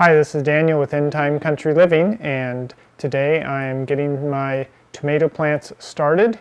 Hi, this is Daniel with End Time Country Living, and today I'm getting my tomato plants started.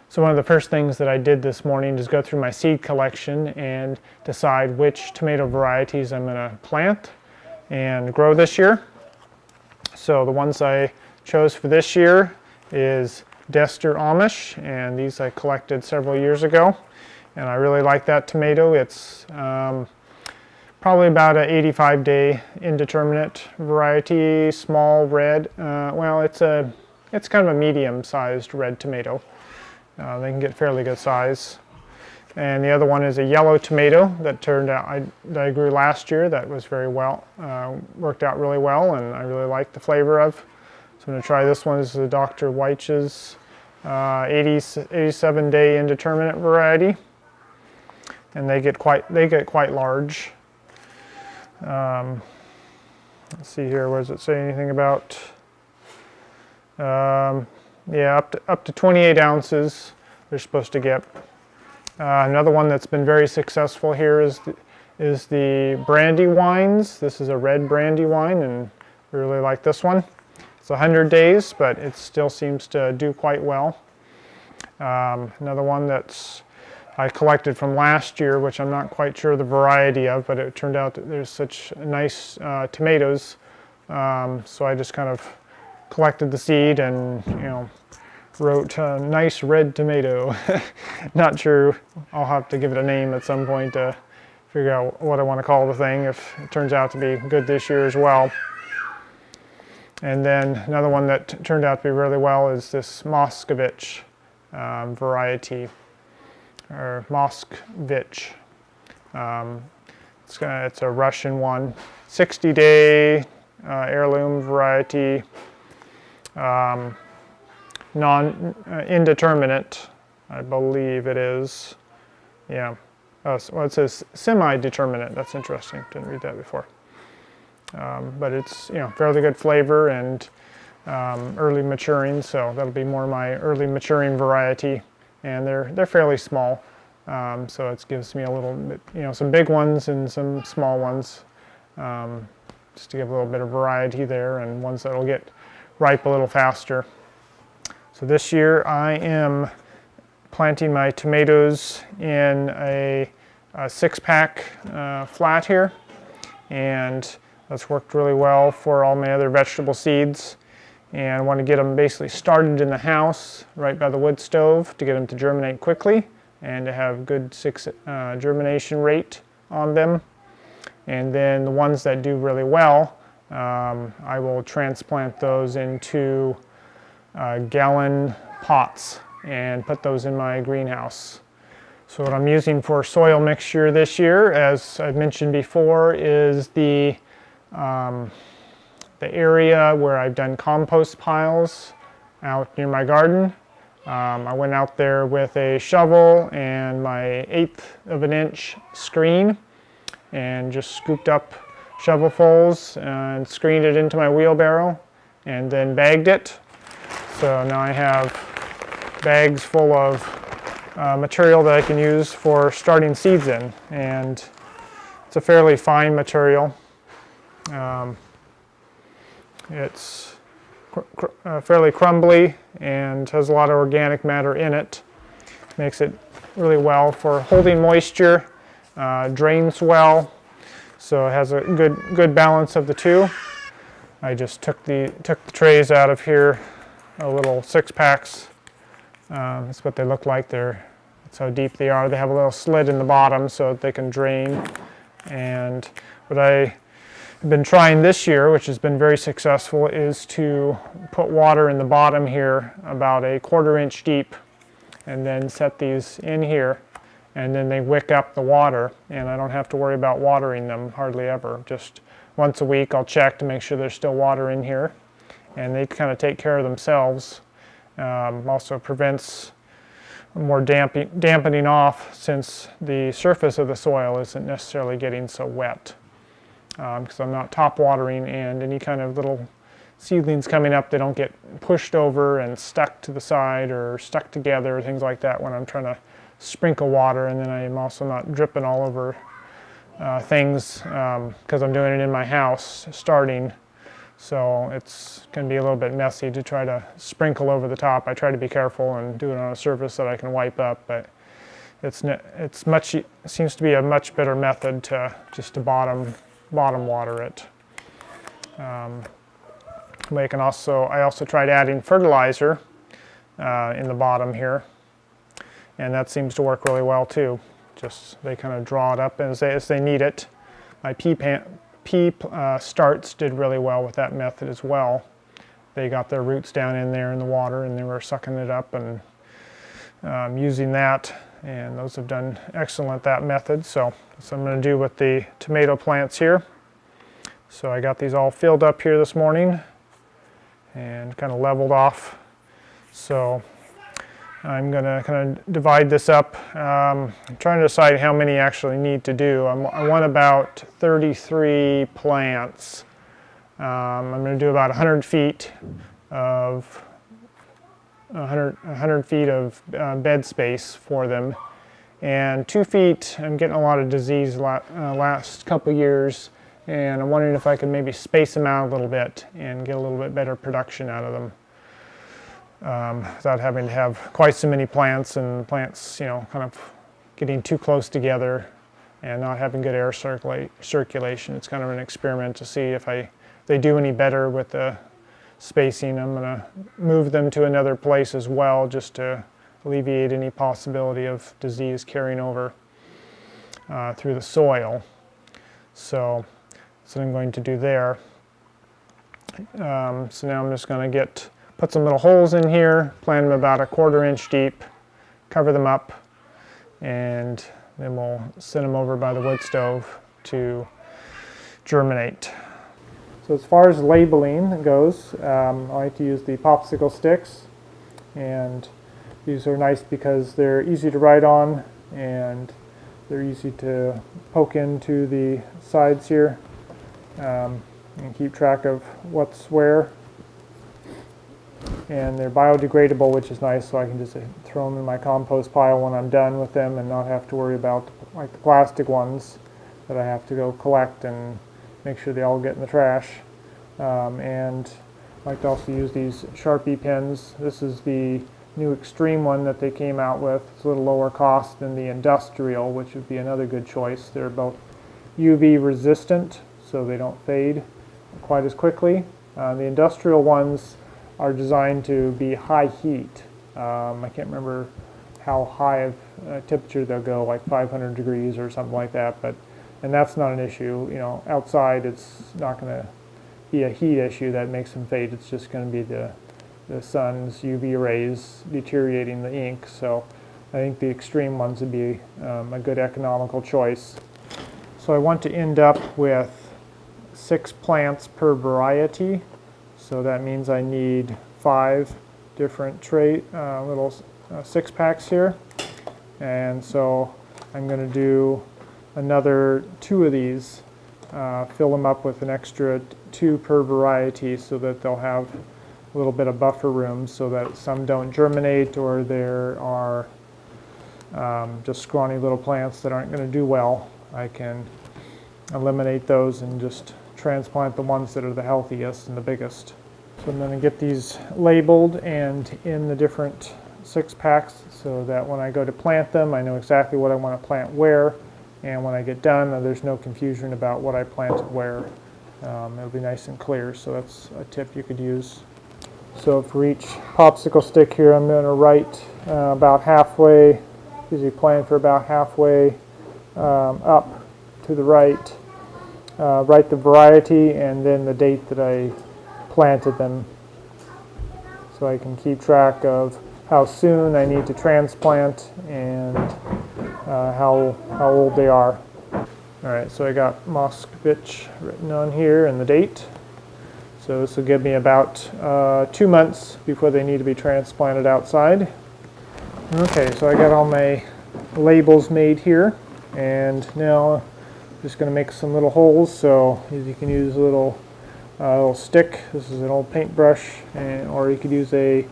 So one of the first things that I did this morning is go through my seed collection and decide which tomato varieties I'm going to plant and grow this year. So the ones I chose for this year is Dester Amish, and these I collected several years ago, and I really like that tomato. It's probably about an 85-day indeterminate variety, small red. It's kind of a medium-sized red tomato. They can get fairly good size. And the other one is a yellow tomato that turned out that I grew last year. That was very well, worked out really well, and I really like the flavor of. So I'm going to try this one. This is a Dr. Weitsch's 87-day indeterminate variety, and they get quite large. Let's see here. What does it say anything about? Yeah, up to 28 ounces they're supposed to get. Another one that's been very successful here is the Brandywines. This is a red Brandywine, and I really like this one. It's 100 days, but it still seems to do quite well. Another one that's I collected from last year, which I'm not quite sure the variety of, but it turned out that there's such nice tomatoes. So I just kind of collected the seed and, wrote nice red tomato. Not sure, I'll have to give it a name at some point to figure out what I want to call the thing if it turns out to be good this year as well. And then another one that turned out to be really well is this Moscovich variety, or Moskvich. It's a Russian one, 60-day heirloom variety, indeterminate, I believe it is. Yeah. Well, it says semi-determinate. That's interesting. Didn't read that before. But it's fairly good flavor and early maturing, so that'll be more my early maturing variety. And they're fairly small, so it gives me a little bit, some big ones and some small ones, just to give a little bit of variety there, and ones that'll get ripe a little faster. So this year I am planting my tomatoes in a 6-pack flat here, and that's worked really well for all my other vegetable seeds. And I want to get them basically started in the house right by the wood stove to get them to germinate quickly and to have good germination rate on them. And then the ones that do really well, I will transplant those into gallon pots and put those in my greenhouse. So what I'm using for soil mixture this year, as I've mentioned before, is the area where I've done compost piles out near my garden. I went out there with a shovel and my 1/8 of an inch screen and just scooped up shovelfuls and screened it into my wheelbarrow and then bagged it. So now I have bags full of material that I can use for starting seeds in, and it's a fairly fine material. It's fairly crumbly and has a lot of organic matter in it. Makes it really well for holding moisture, drains well, so it has a good balance of the two. I just took the trays out of here, a little 6-packs. That's what they look like. That's how deep they are. They have a little slit in the bottom so that they can drain. And what I have been trying this year, which has been very successful, is to put water in the bottom here about a 1/4 inch deep, and then set these in here, and then they wick up the water, and I don't have to worry about watering them hardly ever. Just once a week I'll check to make sure there's still water in here, and they kind of take care of themselves. Also prevents more dampening off, since the surface of the soil isn't necessarily getting so wet, because I'm not top watering, and any kind of little seedlings coming up, they don't get pushed over and stuck to the side or stuck together, things like that when I'm trying to sprinkle water, and then I'm also not dripping all over things because I'm doing it in my house starting. So it's going to be a little bit messy to try to sprinkle over the top. I try to be careful and do it on a surface that I can wipe up, but it seems to be a much better method to just to bottom water it. I also tried adding fertilizer in the bottom here, and that seems to work really well too. Just they kind of draw it up as they need it. My pea starts did really well with that method as well. They got their roots down in there in the water and they were sucking it up and using that, and those have done excellent, that method. So that's what I'm going to do with the tomato plants here. So I got these all filled up here this morning and kind of leveled off. So I'm going to kind of divide this up. I'm trying to decide how many I actually need to do. I want about 33 plants. I'm going to do about 100 feet of 100 feet of bed space for them, and 2 feet. I'm getting a lot of disease last couple years, and I'm wondering if I could maybe space them out a little bit and get a little bit better production out of them. Without having to have quite so many plants, and plants, kind of getting too close together and not having good air circulation. It's kind of an experiment to see if they do any better with the spacing. I'm going to move them to another place as well, just to alleviate any possibility of disease carrying over through the soil. So that's what I'm going to do there. So now I'm just going to put some little holes in here, plant them about 1/4 inch deep, cover them up, and then we'll send them over by the wood stove to germinate. So as far as labeling goes, I like to use the popsicle sticks, and these are nice because they're easy to write on and they're easy to poke into the sides here and keep track of what's where. And they're biodegradable, which is nice, so I can just throw them in my compost pile when I'm done with them and not have to worry about like the plastic ones that I have to go collect and make sure they all get in the trash. And I like to also use these Sharpie pens. This is the new extreme one that they came out with. It's a little lower cost than the industrial, which would be another good choice. They're both UV resistant, so they don't fade quite as quickly. The industrial ones are designed to be high heat. I can't remember how high of temperature they'll go, like 500 degrees or something like that, and that's not an issue. Outside it's not going to be a heat issue that makes them fade. It's just going to be the sun's UV rays deteriorating the ink. So I think the extreme ones would be a good economical choice. So I want to end up with 6 plants per variety. So that means I need 5 different little 6-packs here. And so I'm going to do another 2 of these, fill them up with an extra 2 per variety so that they'll have a little bit of buffer room so that some don't germinate or there are just scrawny little plants that aren't going to do well. I can eliminate those and just transplant the ones that are the healthiest and the biggest. So I'm going to get these labeled and in the different 6-packs so that when I go to plant them, I know exactly what I want to plant where, and when I get done, there's no confusion about what I planted where. It'll be nice and clear, so that's a tip you could use. So for each popsicle stick here, I'm going to write about halfway, usually plan for about halfway up to the right. Write the variety and then the date that I planted them, so I can keep track of how soon I need to transplant and how old they are. Alright, so I got Moskvich written on here and the date. So this will give me about 2 months before they need to be transplanted outside. Okay, so I got all my labels made here, and now I'm just going to make some little holes. So you can use a little stick. This is an old paintbrush, or you could use a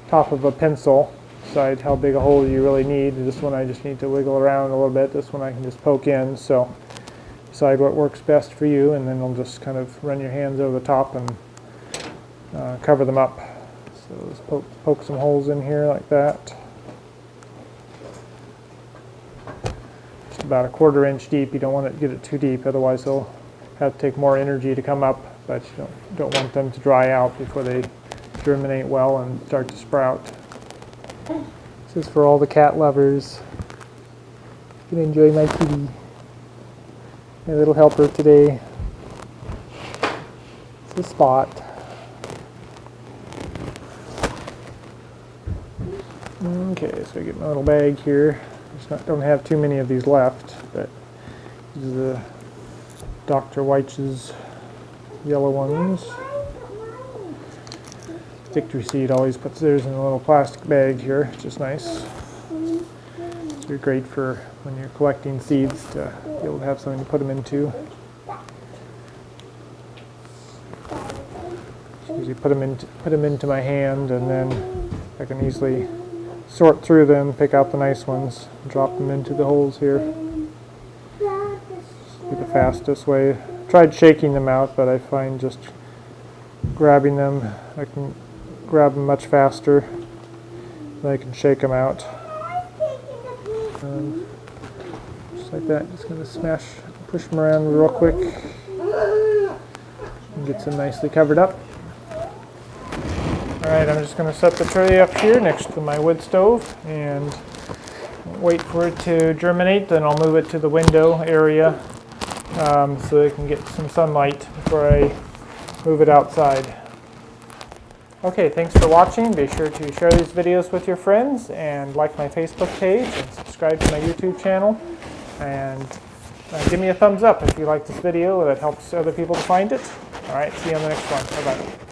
top of a pencil. Decide how big a hole you really need. This one I just need to wiggle around a little bit. This one I can just poke in. So decide what works best for you, and then you'll just kind of run your hands over the top and cover them up. So just poke some holes in here like that. Just about a 1/4 inch deep. You don't want to get it too deep, otherwise they'll have to take more energy to come up, but you don't want them to dry out before they germinate well and start to sprout. This is for all the cat lovers. You can enjoy my kitty, my little helper today. It's a Spot. Okay, so I get my little bag here. Don't have too many of these left, but these are the Dr. Weitsch's yellow ones. Victory Seed always puts theirs in a little plastic bag here, which is nice. So they're great for when you're collecting seeds to be able to have something to put them into. Usually put them into my hand, and then I can easily sort through them, pick out the nice ones, and drop them into the holes here. This be the fastest way. Tried shaking them out, but I find just grabbing them, I can grab them much faster than I can shake them out. Just like that, just going to push them around real quick and get them nicely covered up. Alright, I'm just going to set the tray up here next to my wood stove and wait for it to germinate. Then I'll move it to the window area so it can get some sunlight before I move it outside. Okay, thanks for watching. Be sure to share these videos with your friends and like my Facebook page and subscribe to my YouTube channel. And give me a thumbs up if you like this video. That helps other people to find it. Alright, see you on the next one. Bye-bye.